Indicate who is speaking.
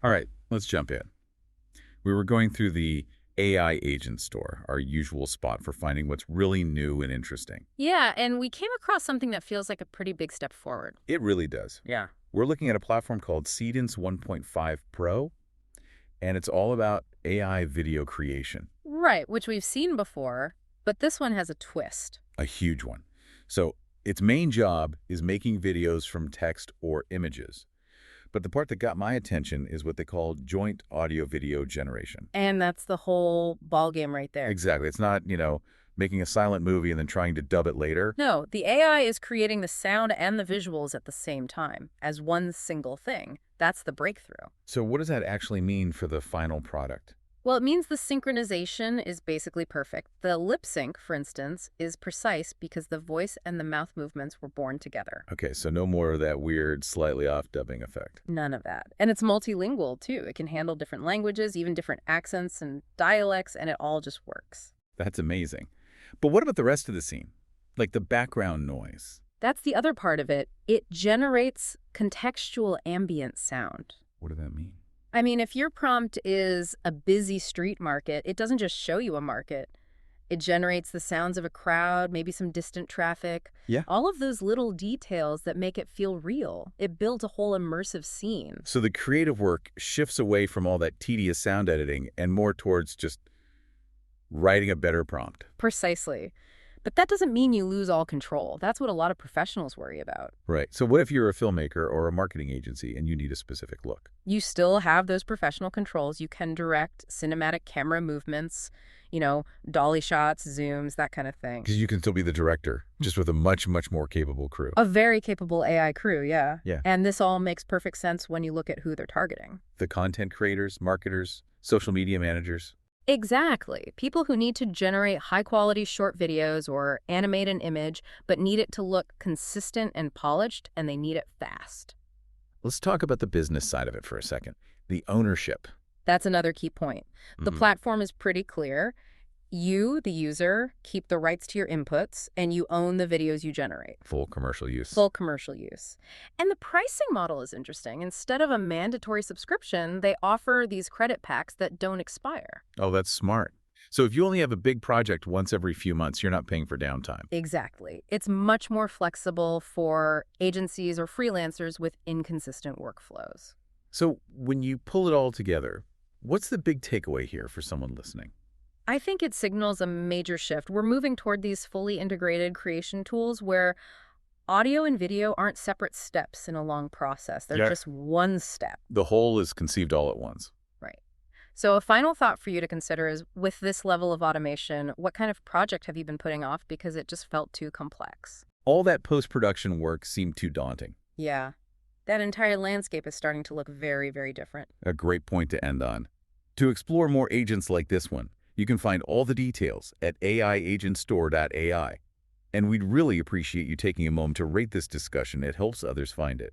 Speaker 1: All right, let's jump in. We were going through the AI agent store, our usual spot for finding what's really new and interesting.
Speaker 2: Yeah, and we came across something that feels like a pretty big step forward.
Speaker 1: It really does.
Speaker 2: Yeah.
Speaker 1: We're looking at a platform called Seedance 1.5 Pro, and it's all about AI video creation,
Speaker 2: Right, which we've seen before, but this one has a twist.
Speaker 1: a huge one. So its main job is making videos from text or images. But the part that got my attention is what they call joint audio-video generation.
Speaker 2: And that's the whole ball game right there.
Speaker 1: Exactly. It's not, making a silent movie and then trying to dub it later.
Speaker 2: No, the AI is creating the sound and the visuals at the same time as one single thing. That's the breakthrough.
Speaker 1: So what does that actually mean for the final product?
Speaker 2: Well, it means the synchronization is basically perfect. The lip sync, for instance, is precise because the voice and the mouth movements were born together.
Speaker 1: Okay, so no more of that weird, slightly off dubbing effect.
Speaker 2: None of that. And it's multilingual, too. It can handle different languages, even different accents and dialects, and it all just works.
Speaker 1: That's amazing. But what about the rest of the scene? Like the background noise?
Speaker 2: That's the other part of it. It generates contextual ambient sound.
Speaker 1: What does that mean?
Speaker 2: I mean, if your prompt is a busy street market, it doesn't just show you a market. It generates the sounds of a crowd, maybe some distant traffic.
Speaker 1: Yeah.
Speaker 2: All of those little details that make it feel real. It builds a whole immersive scene.
Speaker 1: So the creative work shifts away from all that tedious sound editing and more towards just writing a better prompt.
Speaker 2: Precisely. But that doesn't mean you lose all control. That's what a lot of professionals worry about.
Speaker 1: Right. So what if you're a filmmaker or a marketing agency and you need a specific look?
Speaker 2: You still have those professional controls. You can direct cinematic camera movements, dolly shots, zooms, that kind of thing.
Speaker 1: Because you can still be the director, just with a much, much more capable crew.
Speaker 2: A very capable AI crew, yeah.
Speaker 1: Yeah.
Speaker 2: And this all makes perfect sense when you look at who they're targeting.
Speaker 1: The content creators, marketers, social media managers.
Speaker 2: Exactly. People who need to generate high-quality short videos or animate an image, but need it to look consistent and polished, and they need it fast.
Speaker 1: Let's talk about the business side of it for a second. The ownership.
Speaker 2: That's another key point. The
Speaker 1: Mhm.
Speaker 2: platform is pretty clear. You, the user, keep the rights to your inputs, and you own the videos you generate.
Speaker 1: Full commercial use.
Speaker 2: Full commercial use. And the pricing model is interesting. Instead of a mandatory subscription, they offer these credit packs that don't expire.
Speaker 1: Oh, that's smart. So if you only have a big project once every few months, you're not paying for downtime.
Speaker 2: Exactly. It's much more flexible for agencies or freelancers with inconsistent workflows.
Speaker 1: So when you pull it all together, what's the big takeaway here for someone listening?
Speaker 2: I think it signals a major shift. We're moving toward these fully integrated creation tools where audio and video aren't separate steps in a long process. They're
Speaker 1: Yeah.
Speaker 2: just one step.
Speaker 1: The whole is conceived all at once.
Speaker 2: Right. So a final thought for you to consider is, with this level of automation, what kind of project have you been putting off because it just felt too complex?
Speaker 1: All that post-production work seemed too daunting.
Speaker 2: Yeah. That entire landscape is starting to look very, very different.
Speaker 1: A great point to end on. To explore more agents like this one, you can find all the details at aiagentstore.ai. And we'd really appreciate you taking a moment to rate this discussion. It helps others find it.